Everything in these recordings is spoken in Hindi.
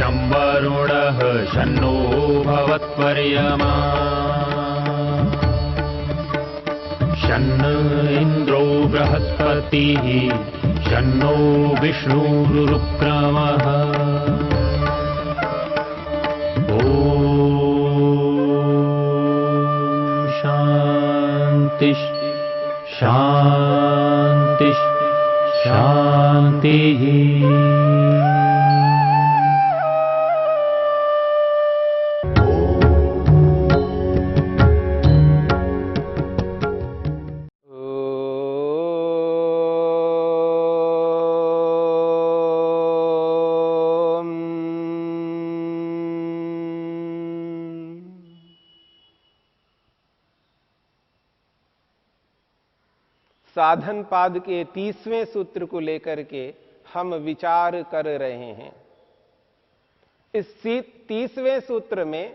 शं वरुणः शन्नो भवत्पर्यमा शन्न इन्द्रो बृहस्पतिः शन्नो विष्णुरुक्रमः ॐ शान्ति शान्ति शान्तिः। साधन पाद के 30वें सूत्र को लेकर के हम विचार कर रहे हैं। इस 30वें सूत्र में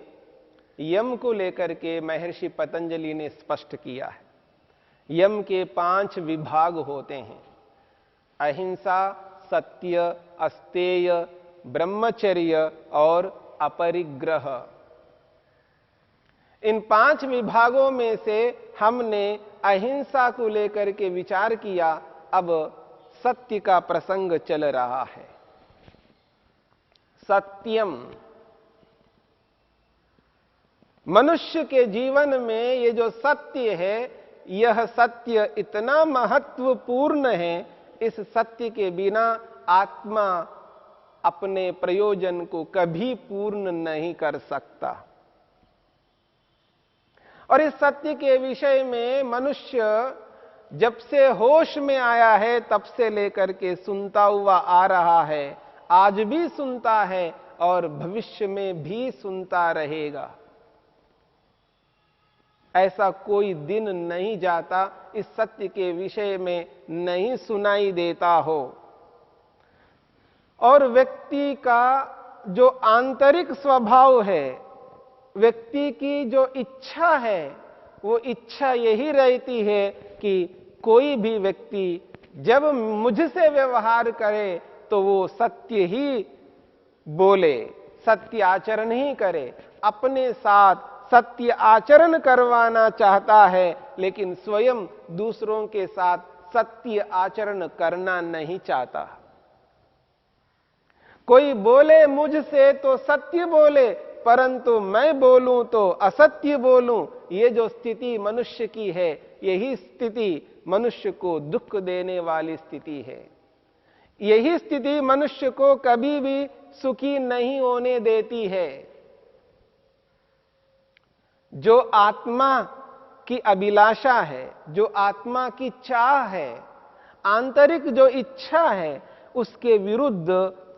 यम को लेकर के महर्षि पतंजलि ने स्पष्ट किया है। यम के 5 विभाग होते हैं: अहिंसा, सत्य, अस्तेय, ब्रह्मचर्य और अपरिग्रह। इन 5 विभागों में से हमने अहिंसा को लेकर के विचार किया। अब सत्य का प्रसंग चल रहा है। सत्यम, मनुष्य के जीवन में ये जो सत्य है, यह सत्य इतना महत्वपूर्ण है, इस सत्य के बिना आत्मा अपने प्रयोजन को कभी पूर्ण नहीं कर सकता। और इस सत्य के विषय में मनुष्य जब से होश में आया है तब से लेकर के सुनता हुआ आ रहा है, आज भी सुनता है और भविष्य में भी सुनता रहेगा। ऐसा कोई दिन नहीं जाता इस सत्य के विषय में नहीं सुनाई देता हो। और व्यक्ति का जो आंतरिक स्वभाव है, व्यक्ति की जो इच्छा है, वो इच्छा यही रहती है कि कोई भी व्यक्ति जब मुझसे व्यवहार करे तो वो सत्य ही बोले, सत्य आचरण ही करे। अपने साथ सत्य आचरण करवाना चाहता है, लेकिन स्वयं दूसरों के साथ सत्य आचरण करना नहीं चाहता। कोई बोले मुझसे तो सत्य बोले, परंतु मैं बोलूं तो असत्य बोलूं, ये जो स्थिति मनुष्य की है, यही स्थिति मनुष्य को दुख देने वाली स्थिति है। यही स्थिति मनुष्य को कभी भी सुखी नहीं होने देती है। जो आत्मा की अभिलाषा है, जो आत्मा की चाह है, आंतरिक जो इच्छा है, उसके विरुद्ध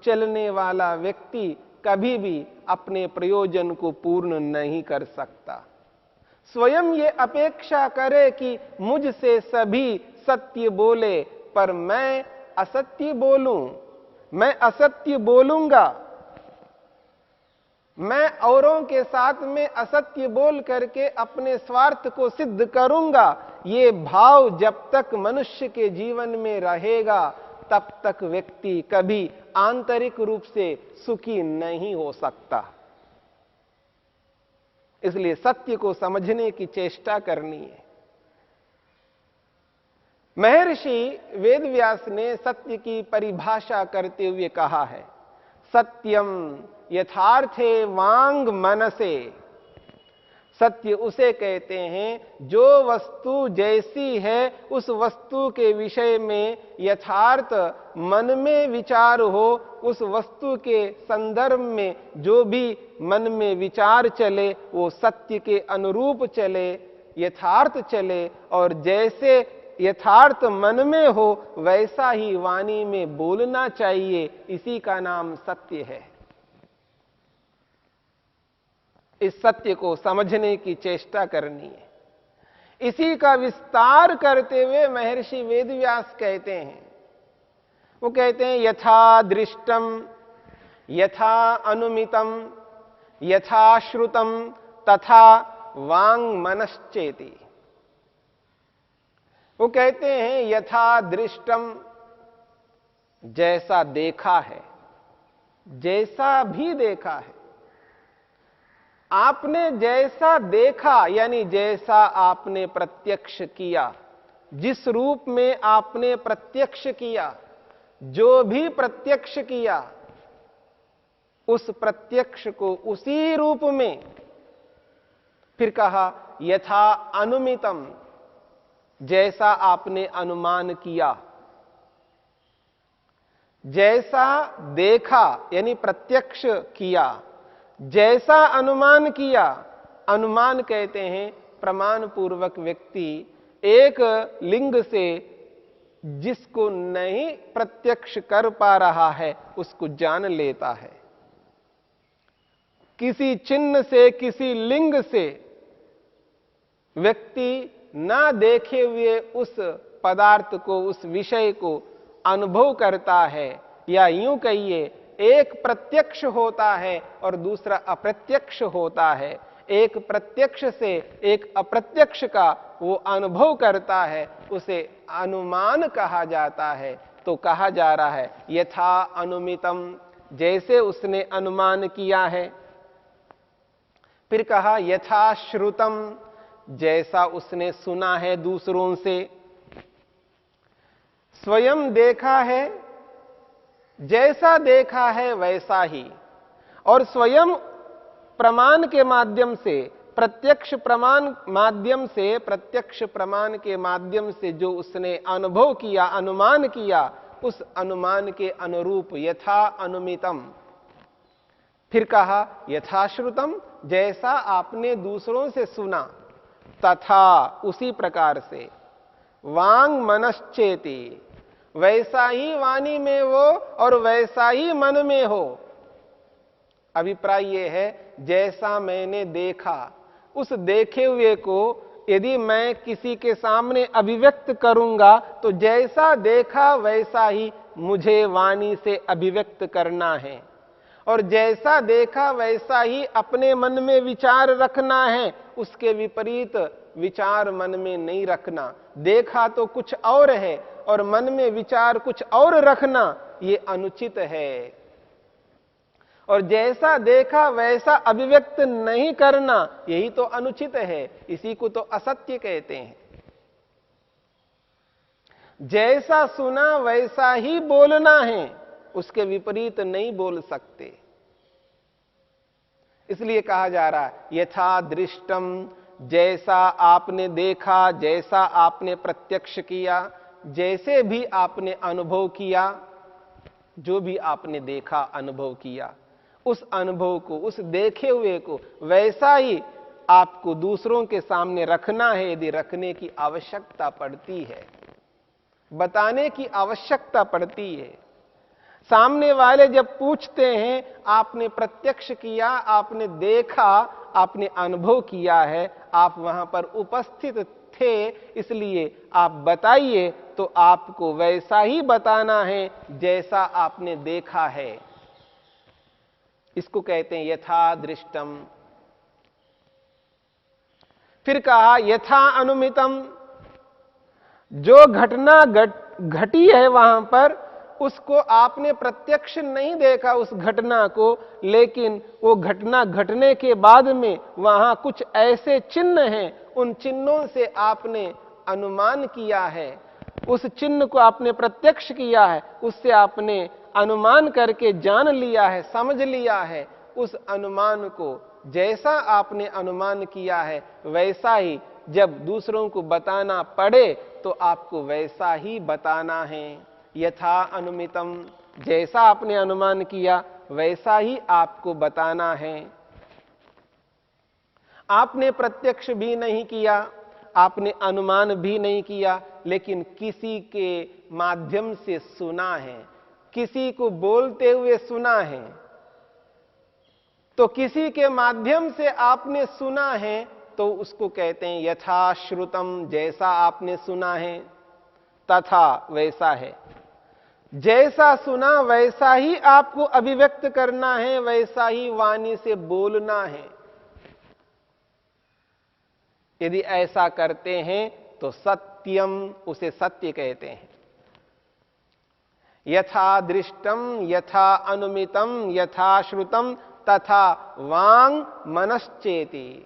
चलने वाला व्यक्ति कभी भी अपने प्रयोजन को पूर्ण नहीं कर सकता। स्वयं ये अपेक्षा करे कि मुझसे सभी सत्य बोले, पर मैं असत्य बोलूं, मैं असत्य बोलूंगा, मैं औरों के साथ में असत्य बोल करके अपने स्वार्थ को सिद्ध करूंगा। ये भाव जब तक मनुष्य के जीवन में रहेगा, तब तक व्यक्ति कभी आंतरिक रूप से सुखी नहीं हो सकता। इसलिए सत्य को समझने की चेष्टा करनी है। महर्षि वेदव्यास ने सत्य की परिभाषा करते हुए कहा है, सत्यम यथार्थे वांग मनसे। सत्य उसे कहते हैं जो वस्तु जैसी है उस वस्तु के विषय में यथार्थ मन में विचार हो, उस वस्तु के संदर्भ में जो भी मन में विचार चले वो सत्य के अनुरूप चले, यथार्थ चले, और जैसे यथार्थ मन में हो वैसा ही वाणी में बोलना चाहिए। इसी का नाम सत्य है। इस सत्य को समझने की चेष्टा करनी है। इसी का विस्तार करते हुए महर्षि वेदव्यास कहते हैं, वो कहते हैं यथा दृष्टम यथा अनुमितम यथा श्रुतम तथा वांग मनश्चेति। वो कहते हैं यथा दृष्टम, जैसा देखा है, जैसा भी देखा है, आपने जैसा देखा यानी जैसा आपने प्रत्यक्ष किया, जिस रूप में आपने प्रत्यक्ष किया, जो भी प्रत्यक्ष किया, उस प्रत्यक्ष को उसी रूप में, फिर कहा यथा अनुमितम, जैसा आपने अनुमान किया, जैसा देखा यानी प्रत्यक्ष किया, जैसा अनुमान किया। अनुमान कहते हैं प्रमाण पूर्वक व्यक्ति एक लिंग से जिसको नहीं प्रत्यक्ष कर पा रहा है उसको जान लेता है। किसी चिन्ह से, किसी लिंग से व्यक्ति ना देखे हुए उस पदार्थ को, उस विषय को अनुभव करता है, या यूं कहिए एक प्रत्यक्ष होता है और दूसरा अप्रत्यक्ष होता है। एक प्रत्यक्ष से एक अप्रत्यक्ष का वो अनुभव करता है, उसे अनुमान कहा जाता है। तो कहा जा रहा है यथा अनुमितम, जैसे उसने अनुमान किया है। फिर कहा यथा श्रुतम, जैसा उसने सुना है दूसरों से। स्वयं देखा है, जैसा देखा है वैसा ही, और स्वयं प्रमाण के माध्यम से, प्रत्यक्ष प्रमाण माध्यम से, प्रत्यक्ष प्रमाण के माध्यम से जो उसने अनुभव किया, अनुमान किया, उस अनुमान के अनुरूप यथा अनुमितम। फिर कहा यथाश्रुतम, जैसा आपने दूसरों से सुना, तथा उसी प्रकार से। वांग मनश्चेति, वैसा ही वाणी में हो और वैसा ही मन में हो। अभिप्राय यह है जैसा मैंने देखा, उस देखे हुए को यदि मैं किसी के सामने अभिव्यक्त करूंगा तो जैसा देखा वैसा ही मुझे वाणी से अभिव्यक्त करना है, और जैसा देखा वैसा ही अपने मन में विचार रखना है। उसके विपरीत विचार मन में नहीं रखना। देखा तो कुछ और है और मन में विचार कुछ और रखना, ये अनुचित है। और जैसा देखा वैसा अभिव्यक्त नहीं करना, यही तो अनुचित है। इसी को तो असत्य कहते हैं। जैसा सुना वैसा ही बोलना है, उसके विपरीत नहीं बोल सकते। इसलिए कहा जा रहा है यथा दृष्टम, जैसा आपने देखा, जैसा आपने प्रत्यक्ष किया, जैसे भी आपने अनुभव किया, जो भी आपने देखा, अनुभव किया, उस अनुभव को, उस देखे हुए को वैसा ही आपको दूसरों के सामने रखना है। यदि रखने की आवश्यकता पड़ती है, बताने की आवश्यकता पड़ती है। सामने वाले जब पूछते हैं, आपने प्रत्यक्ष किया, आपने देखा, आपने अनुभव किया है, आप वहां पर उपस्थित थे, इसलिए आप बताइए, तो आपको वैसा ही बताना है जैसा आपने देखा है। इसको कहते हैं यथा दृष्टम। फिर कहा यथा अनुमितम, जो घटना घटी है वहां पर, उसको आपने प्रत्यक्ष नहीं देखा उस घटना को, लेकिन वो घटना घटने के बाद में वहां कुछ ऐसे चिन्ह हैं, उन चिन्हों से आपने अनुमान किया है, उस चिन्ह को आपने प्रत्यक्ष किया है, उससे आपने अनुमान करके जान लिया है, समझ लिया है। उस अनुमान को, जैसा आपने अनुमान किया है वैसा ही जब दूसरों को बताना पड़े तो आपको वैसा ही बताना है। यथा अनुमितम, जैसा आपने अनुमान किया वैसा ही आपको बताना है। आपने प्रत्यक्ष भी नहीं किया, आपने अनुमान भी नहीं किया, लेकिन किसी के माध्यम से सुना है, किसी को बोलते हुए सुना है, तो किसी के माध्यम से आपने सुना है, तो उसको कहते हैं यथा श्रुतम, जैसा आपने सुना है, तथा वैसा है। जैसा सुना वैसा ही आपको अभिव्यक्त करना है, वैसा ही वाणी से बोलना है। यदि ऐसा करते हैं तो सत्यम, उसे सत्य कहते हैं। यथा दृष्टम यथा अनुमितम यथा श्रुतम तथा वांग मनश्चेति।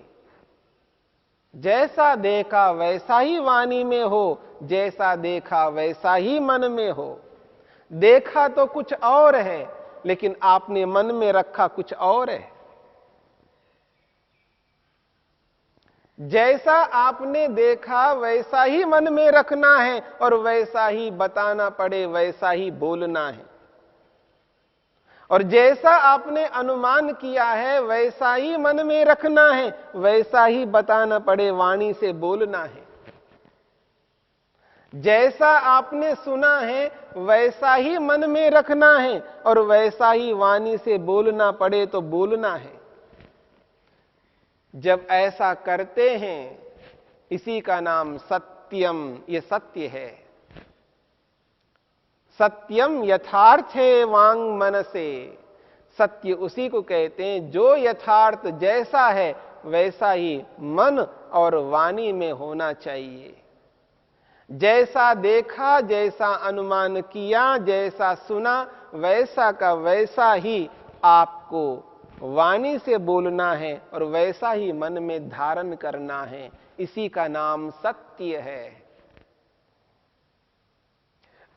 जैसा देखा वैसा ही वाणी में हो, जैसा देखा वैसा ही मन में हो। देखा तो कुछ और है, लेकिन आपने मन में रखा कुछ और है। जैसा आपने देखा वैसा ही मन में रखना है और वैसा ही बताना पड़े वैसा ही बोलना है। और जैसा आपने अनुमान किया है वैसा ही मन में रखना है, वैसा ही बताना पड़े वाणी से बोलना है। जैसा आपने सुना है वैसा ही मन में रखना है और वैसा ही वाणी से बोलना पड़े तो बोलना है। जब ऐसा करते हैं, इसी का नाम सत्यम, ये सत्य है। सत्यम यथार्थे वांग मनसे। सत्य उसी को कहते हैं जो यथार्थ जैसा है वैसा ही मन और वाणी में होना चाहिए। जैसा देखा, जैसा अनुमान किया, जैसा सुना, वैसा का वैसा ही आपको वाणी से बोलना है और वैसा ही मन में धारण करना है। इसी का नाम सत्य है।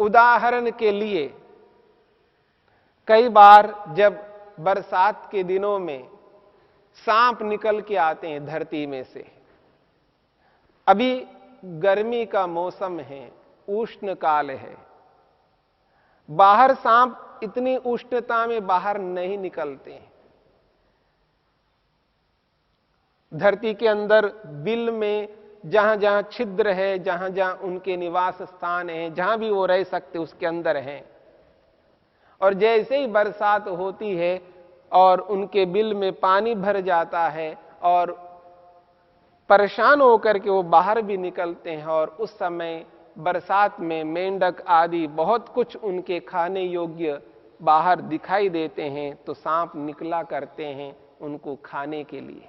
उदाहरण के लिए, कई बार जब बरसात के दिनों में सांप निकल के आते हैं धरती में से। अभी गर्मी का मौसम है, उष्ण काल है, बाहर सांप इतनी उष्णता में बाहर नहीं निकलते हैं। धरती के अंदर बिल में जहां जहां छिद्र है, जहां जहां उनके निवास स्थान है, जहां भी वो रह सकते उसके अंदर हैं। और जैसे ही बरसात होती है और उनके बिल में पानी भर जाता है और परेशान होकर के वो बाहर भी निकलते हैं, और उस समय बरसात में मेंढक आदि बहुत कुछ उनके खाने योग्य बाहर दिखाई देते हैं, तो सांप निकला करते हैं उनको खाने के लिए।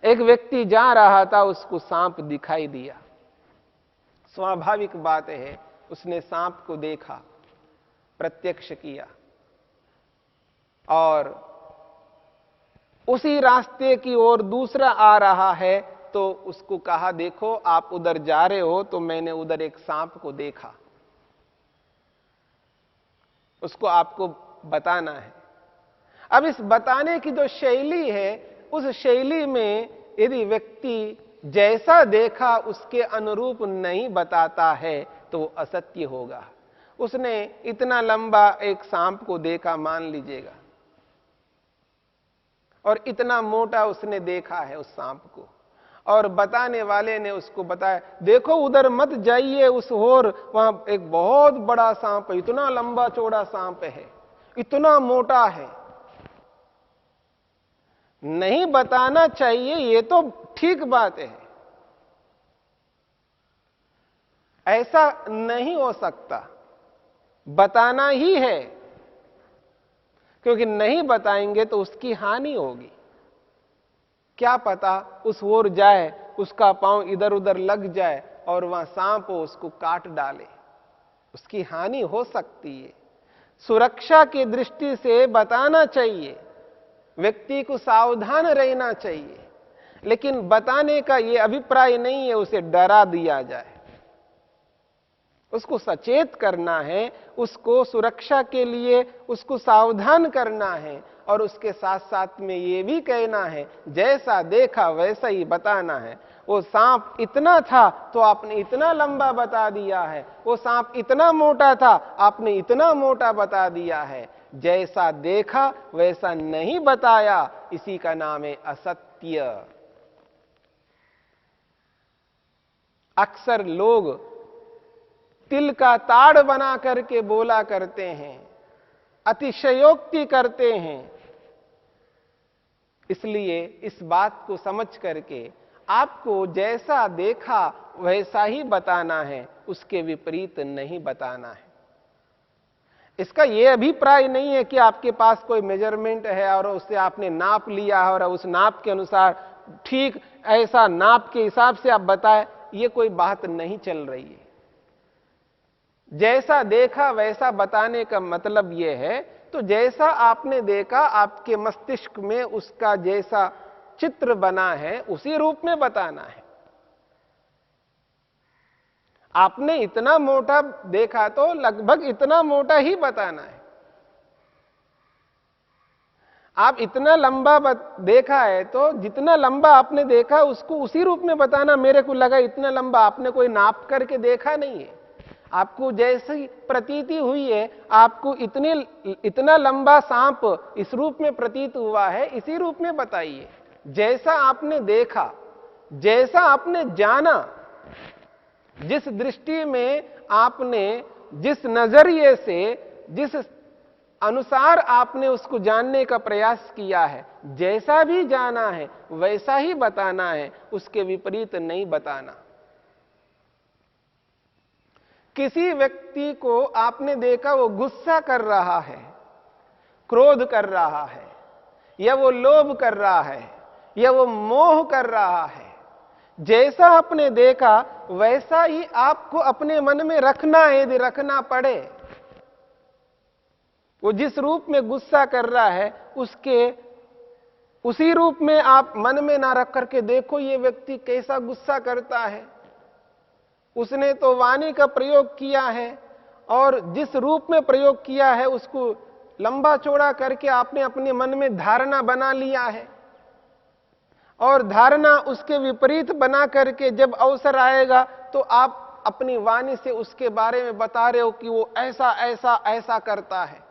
एक व्यक्ति जा रहा था, उसको सांप दिखाई दिया। स्वाभाविक बात है, उसने सांप को देखा, प्रत्यक्ष किया और उसी रास्ते की ओर दूसरा आ रहा है, तो उसको कहा, देखो आप उधर जा रहे हो तो मैंने उधर एक सांप को देखा, उसको आपको बताना है। अब इस बताने की जो शैली है, उस शैली में यदि व्यक्ति जैसा देखा उसके अनुरूप नहीं बताता है तो वो असत्य होगा। उसने इतना लंबा एक सांप को देखा मान लीजिएगा, और इतना मोटा उसने देखा है उस सांप को, और बताने वाले ने उसको बताया, देखो उधर मत जाइए उस ओर, वहां एक बहुत बड़ा सांप है, इतना लंबा चौड़ा सांप है, इतना मोटा है। नहीं बताना चाहिए, ये तो ठीक बात है, ऐसा नहीं हो सकता, बताना ही है, क्योंकि नहीं बताएंगे तो उसकी हानि होगी। क्या पता उस ओर जाए, उसका पांव इधर उधर लग जाए और वहां सांप हो उसको काट डाले, उसकी हानि हो सकती है। सुरक्षा की दृष्टि से बताना चाहिए, व्यक्ति को सावधान रहना चाहिए, लेकिन बताने का यह अभिप्राय नहीं है उसे डरा दिया जाए। उसको सचेत करना है, उसको सुरक्षा के लिए उसको सावधान करना है, और उसके साथ साथ में ये भी कहना है जैसा देखा वैसा ही बताना है। वो सांप इतना था तो आपने इतना लंबा बता दिया है, वो सांप इतना मोटा था आपने इतना मोटा बता दिया है। जैसा देखा वैसा नहीं बताया, इसी का नाम है असत्य। अक्सर लोग तिल का ताड़ बना करके बोला करते हैं, अतिशयोक्ति करते हैं। इसलिए इस बात को समझ करके आपको जैसा देखा वैसा ही बताना है, उसके विपरीत नहीं बताना है। इसका यह अभिप्राय नहीं है कि आपके पास कोई मेजरमेंट है और उससे आपने नाप लिया है और उस नाप के अनुसार ठीक ऐसा नाप के हिसाब से आप बताएं, यह कोई बात नहीं चल रही है। जैसा देखा वैसा बताने का मतलब यह है, तो जैसा आपने देखा आपके मस्तिष्क में उसका जैसा चित्र बना है उसी रूप में बताना है। आपने इतना मोटा देखा तो लगभग इतना मोटा ही बताना है। आप इतना लंबा देखा है तो जितना लंबा आपने देखा उसको उसी रूप में बताना। मेरे को लगा इतना लंबा, आपने कोई नाप करके देखा नहीं है, आपको जैसी प्रतीति हुई है, आपको इतना लंबा सांप इस रूप में प्रतीत हुआ है, इसी रूप में बताइए। जैसा आपने देखा, जैसा आपने जाना, जिस दृष्टि में आपने, जिस नजरिए से, जिस अनुसार आपने उसको जानने का प्रयास किया है, जैसा भी जाना है वैसा ही बताना है, उसके विपरीत नहीं बताना। किसी व्यक्ति को आपने देखा वो गुस्सा कर रहा है, क्रोध कर रहा है, या वो लोभ कर रहा है, या वो मोह कर रहा है, जैसा आपने देखा वैसा ही आपको अपने मन में रखना है, यदि रखना पड़े। वो जिस रूप में गुस्सा कर रहा है उसके उसी रूप में आप मन में ना रख करके देखो ये व्यक्ति कैसा गुस्सा करता है। उसने तो वाणी का प्रयोग किया है और जिस रूप में प्रयोग किया है उसको लंबा चौड़ा करके आपने अपने मन में धारणा बना लिया है, और धारणा उसके विपरीत बना करके जब अवसर आएगा तो आप अपनी वाणी से उसके बारे में बता रहे हो कि वो ऐसा ऐसा ऐसा करता है।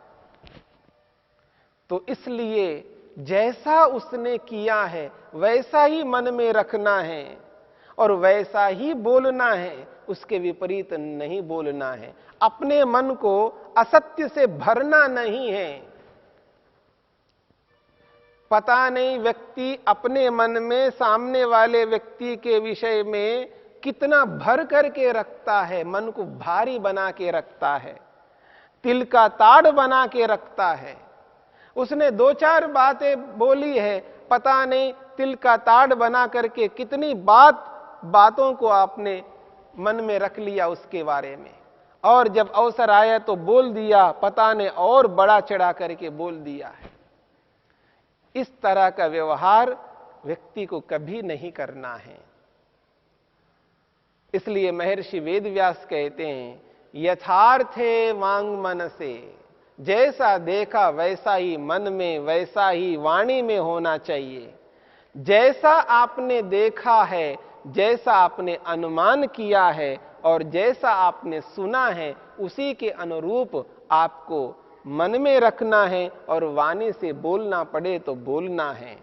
तो इसलिए जैसा उसने किया है वैसा ही मन में रखना है और वैसा ही बोलना है, उसके विपरीत नहीं बोलना है। अपने मन को असत्य से भरना नहीं है। पता नहीं व्यक्ति अपने मन में सामने वाले व्यक्ति के विषय में कितना भर करके रखता है, मन को भारी बना के रखता है, तिल का ताड़ बना के रखता है। उसने दो चार बातें बोली है, पता नहीं तिल का ताड़ बना करके कितनी बातों को आपने मन में रख लिया उसके बारे में, और जब अवसर आया तो बोल दिया, पता नहीं और बड़ा चढ़ा करके बोल दिया है। इस तरह का व्यवहार व्यक्ति को कभी नहीं करना है। इसलिए महर्षि वेदव्यास कहते हैं, यथार्थे वांग मनसे, जैसा देखा वैसा ही मन में, वैसा ही वाणी में होना चाहिए। जैसा आपने देखा है, जैसा आपने अनुमान किया है और जैसा आपने सुना है उसी के अनुरूप आपको मन में रखना है और वाणी से बोलना पड़े तो बोलना है।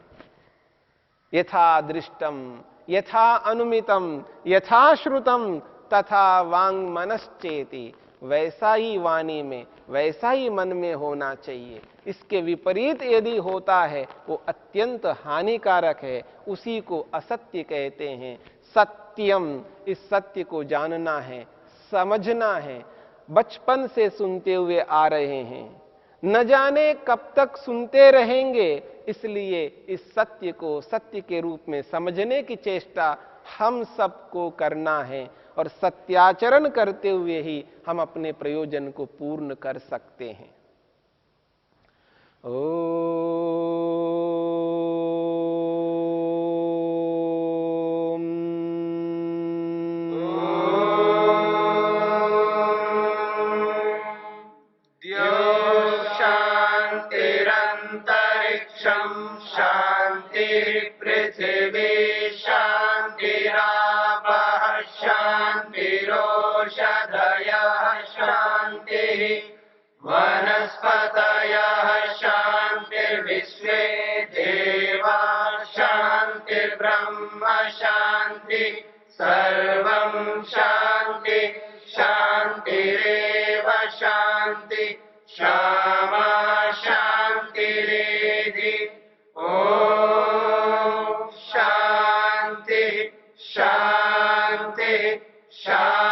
यथा दृष्टम यथा अनुमितम यथा श्रुतम तथा वांग मनश्चेति, वैसा ही वाणी में वैसा ही मन में होना चाहिए। इसके विपरीत यदि होता है वो अत्यंत हानिकारक है, उसी को असत्य कहते हैं। सत्यम, इस सत्य को जानना है, समझना है। बचपन से सुनते हुए आ रहे हैं, न जाने कब तक सुनते रहेंगे, इसलिए इस सत्य को सत्य के रूप में समझने की चेष्टा हम सबको करना है, और सत्याचरण करते हुए ही हम अपने प्रयोजन को पूर्ण कर सकते हैं। शांतिरंतरिक्षं शांति पृथिवी शांतिरापः शांतिरोषधयः शांतिः वनस्पतयः शांतिर्विश्वे देवा शांतिर्ब्रह्म शांति सर्वं शांति शांतिरेव शांति क्षमा शांतिरेधि। ओम शांति शांति शांति।